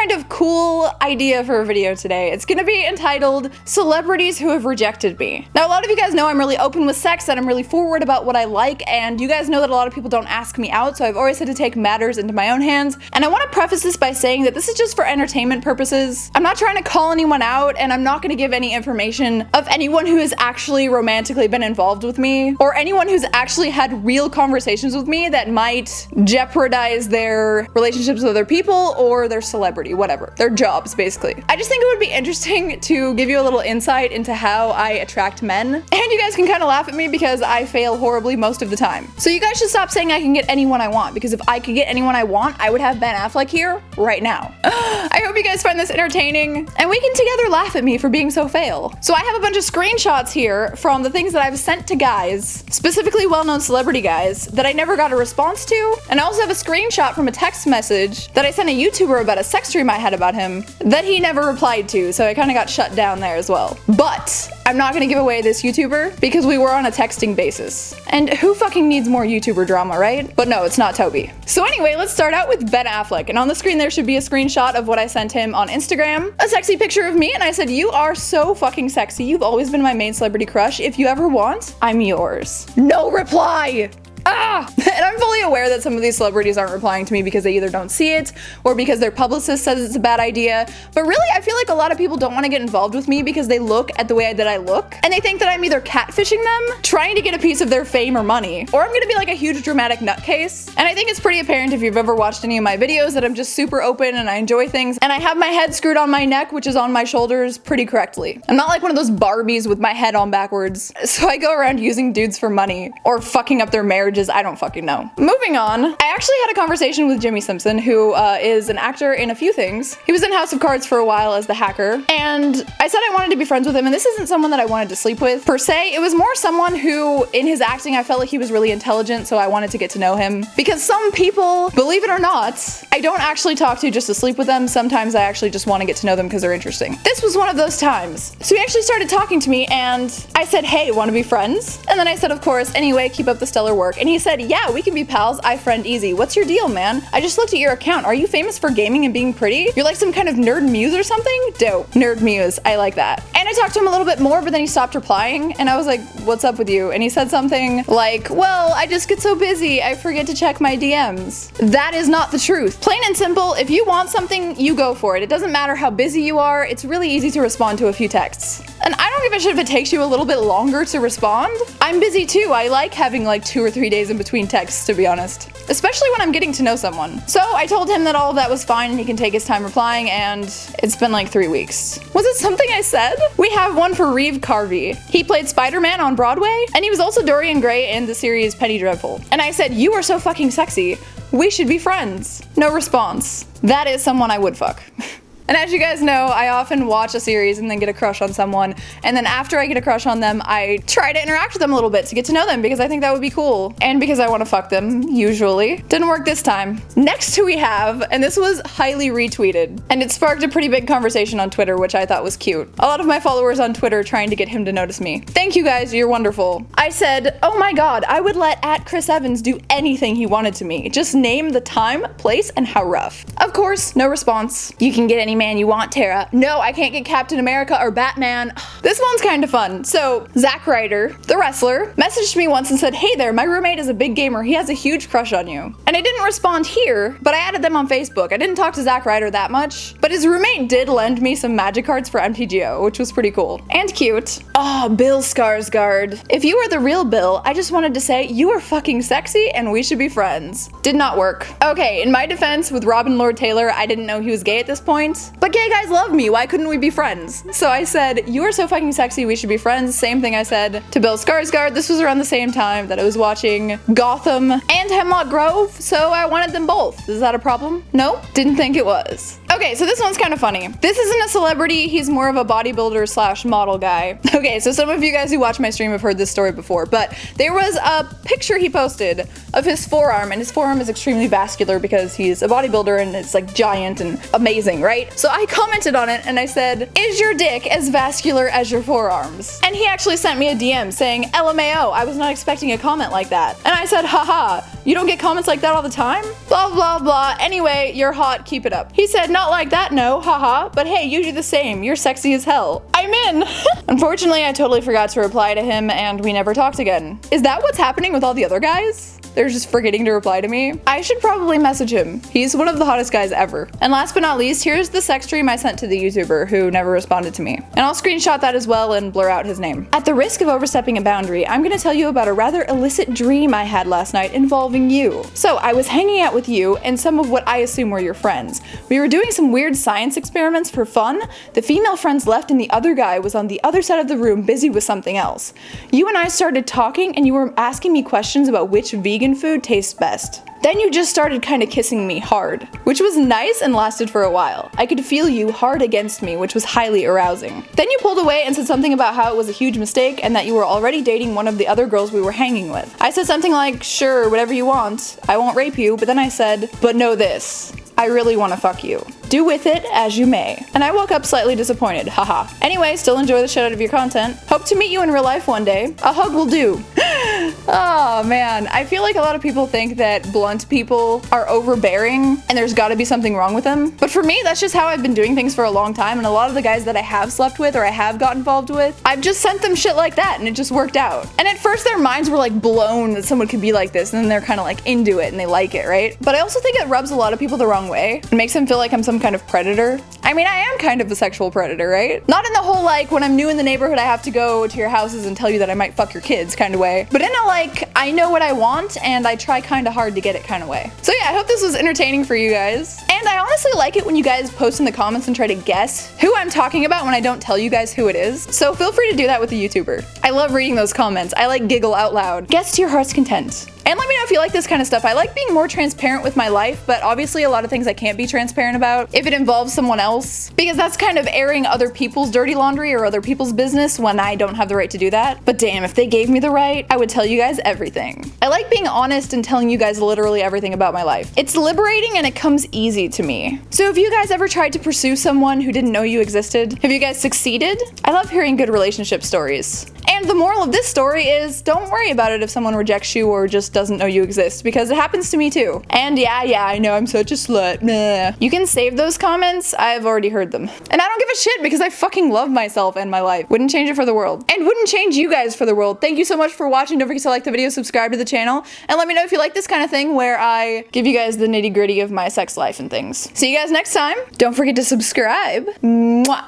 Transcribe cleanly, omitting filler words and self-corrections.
kind of cool idea for a video today. It's gonna be entitled Celebrities Who Have Rejected Me. Now, a lot of you guys know I'm really open with sex, that I'm really forward about what I like, and you guys know that a lot of people don't ask me out, so I've always had to take matters into my own hands. And I want to preface this by saying that this is just for entertainment purposes. I'm not trying to call anyone out, and I'm not gonna give any information of anyone who has actually romantically been involved with me, or anyone who's actually had real conversations with me that might jeopardize their relationships with other people or their celebrity, whatever. Their jobs, basically. I just think it would be interesting to give you a little insight into how I attract men. And you guys can kind of laugh at me because I fail horribly most of the time. So you guys should stop saying I can get anyone I want, because if I could get anyone I want, I would have Ben Affleck here right now. I hope you guys find this entertaining, and we can together laugh at me for being so fail. So I have a bunch of screenshots here from the things that I've sent to guys, specifically well-known celebrity guys, that I never got a response to. And I also have a screenshot from a text message that I sent a YouTuber about a sex dream I had about him that he never replied to, so I kind of got shut down there as well. But I'm not gonna give away this YouTuber because we were on a texting basis. And who fucking needs more YouTuber drama, right? But no, it's not Toby. So anyway, let's start out with Ben Affleck. And on the screen there should be a screenshot of what I sent him on Instagram. A sexy picture of me, and I said, "You are so fucking sexy. You've always been my main celebrity crush. If you ever want, I'm yours." No reply! Ah! And I'm fully aware that some of these celebrities aren't replying to me because they either don't see it or because their publicist says it's a bad idea. But really, I feel like a lot of people don't want to get involved with me because they look at the way that I look and they think that I'm either catfishing them, trying to get a piece of their fame or money, or I'm gonna be like a huge dramatic nutcase. And I think it's pretty apparent if you've ever watched any of my videos that I'm just super open and I enjoy things, and I have my head screwed on my neck, which is on my shoulders, pretty correctly. I'm not like one of those Barbies with my head on backwards. So I go around using dudes for money or fucking up their marriages. I don't fucking know. Moving on, I actually had a conversation with Jimmy Simpson, who is an actor in a few things. He was in House of Cards for a while as the hacker, and I said I wanted to be friends with him, and this isn't someone that I wanted to sleep with per se. It was more someone who, in his acting, I felt like he was really intelligent, so I wanted to get to know him. Because some people, believe it or not, I don't actually talk to just to sleep with them. Sometimes I actually just want to get to know them because they're interesting. This was one of those times. So he actually started talking to me, and I said, "Hey, want to be friends?" And then I said, "Of course, anyway, keep up the stellar work." And he said, "Yeah, we can be pals. I friend easy. What's your deal, man? I just looked at your account. Are you famous for gaming and being pretty? You're like some kind of nerd muse or something?" Dope. Nerd muse. I like that. And I talked to him a little bit more, but then he stopped replying, and I was like, "What's up with you?" And he said something like, "Well, I just get so busy, I forget to check my DMs." That is not the truth. Plain and simple, if you want something, you go for it. It doesn't matter how busy you are. It's really easy to respond to a few texts. And I don't give a shit if it takes you a little bit longer to respond. I'm busy too. I like having like 2 or 3 days in between texts, to be honest. Especially when I'm getting to know someone. So I told him that all of that was fine and he can take his time replying, and it's been like 3 weeks. Was it something I said? We have one for Reeve Carvey. He played Spider-Man on Broadway, and he was also Dorian Gray in the series Penny Dreadful. And I said, "You are so fucking sexy. We should be friends." No response. That is someone I would fuck. And as you guys know, I often watch a series and then get a crush on someone, and then after I get a crush on them, I try to interact with them a little bit to get to know them because I think that would be cool. And because I want to fuck them, usually. Didn't work this time. Next we have, and this was highly retweeted, and it sparked a pretty big conversation on Twitter, which I thought was cute. A lot of my followers on Twitter trying to get him to notice me. Thank you guys, you're wonderful. I said, "Oh my god, I would let @ChrisEvans do anything he wanted to me. Just name the time, place, and how rough." Of course, no response. "You can get any man you want, Tara." "No, I can't get Captain America or Batman." This one's kind of fun. So Zack Ryder, the wrestler, messaged me once and said, "Hey there, my roommate is a big gamer. He has a huge crush on you." And I didn't respond here, but I added them on Facebook. I didn't talk to Zack Ryder that much, but his roommate did lend me some magic cards for MTGO, which was pretty cool and cute. Oh, Bill Skarsgård. "If you were the real Bill, I just wanted to say you are fucking sexy and we should be friends." Did not work. Okay, in my defense, with Robin Lord Taylor, I didn't know he was gay at this point, but gay guys love me. Why couldn't we be friends? So I said, "You are so fucking sexy, we should be friends." Same thing I said to Bill Skarsgård. This was around the same time that I was watching Gotham and Hemlock Grove, so I wanted them both. Is that a problem? No? Didn't think it was. Okay, so this one's kind of funny. This isn't a celebrity, he's more of a bodybuilder slash model guy. Okay, so some of you guys who watch my stream have heard this story before, but there was a picture he posted of his forearm, and his forearm is extremely vascular because he's a bodybuilder and it's like giant and amazing, right? So I commented on it and I said, "Is your dick as vascular as your forearms?" And he actually sent me a DM saying, "LMAO, I was not expecting a comment like that." And I said, "Haha, you don't get comments like that all the time?" Blah, blah, blah. "Anyway, you're hot, keep it up." He said, "Not like that, no, haha. But hey, you do the same. You're sexy as hell. I'm in. Unfortunately, I totally forgot to reply to him and we never talked again. Is that what's happening with all the other guys? They're just forgetting to reply to me. I should probably message him. He's one of the hottest guys ever. And last but not least, here's the sex dream I sent to the YouTuber who never responded to me. And I'll screenshot that as well and blur out his name. At the risk of overstepping a boundary, I'm gonna tell you about a rather illicit dream I had last night involving you. So I was hanging out with you and some of what I assume were your friends. We were doing some weird science experiments for fun. The female friends left and the other guy was on the other side of the room busy with something else. You and I started talking and you were asking me questions about which vegan food tastes best. Then you just started kind of kissing me hard, which was nice and lasted for a while. I could feel you hard against me, which was highly arousing. Then you pulled away and said something about how it was a huge mistake and that you were already dating one of the other girls we were hanging with. I said something like, sure, whatever you want. I won't rape you, but then I said, but know this. I really want to fuck you. Do with it as you may. And I woke up slightly disappointed, haha. Anyway, still enjoy the shit out of your content. Hope to meet you in real life one day. A hug will do. Oh man, I feel like a lot of people think that blunt people are overbearing and there's gotta be something wrong with them. But for me, that's just how I've been doing things for a long time, and a lot of the guys that I have slept with or I have got involved with, I've just sent them shit like that and it just worked out. And at first their minds were like blown that someone could be like this, and then they're kind of like into it and they like it, right? But I also think it rubs a lot of people the wrong way. It makes them feel like I'm some kind of predator. I mean, I am kind of a sexual predator, right? Not in the whole like, when I'm new in the neighborhood I have to go to your houses and tell you that I might fuck your kids kind of way, but in a like, I know what I want and I try kind of hard to get it kind of way. So yeah, I hope this was entertaining for you guys. And I honestly like it when you guys post in the comments and try to guess who I'm talking about when I don't tell you guys who it is. So feel free to do that with the YouTuber. I love reading those comments. I like giggle out loud. Guess to your heart's content. And let me know if you like this kind of stuff. I like being more transparent with my life, but obviously a lot of things I can't be transparent about if it involves someone else, because that's kind of airing other people's dirty laundry or other people's business when I don't have the right to do that. But damn, if they gave me the right, I would tell you guys everything. I like being honest and telling you guys literally everything about my life. It's liberating and it comes easy to me. So if you guys ever tried to pursue someone who didn't know you existed, have you guys succeeded? I love hearing good relationship stories. And the moral of this story is, don't worry about it if someone rejects you or just doesn't know you exist, because it happens to me too. And yeah, I know I'm such a slut. Meh. You can save those comments, I've already heard them. And I don't give a shit because I fucking love myself and my life. Wouldn't change it for the world. And wouldn't change you guys for the world. Thank you so much for watching. Don't forget to like the video, subscribe to the channel, and let me know if you like this kind of thing where I give you guys the nitty-gritty of my sex life and things. See you guys next time. Don't forget to subscribe. Mwah.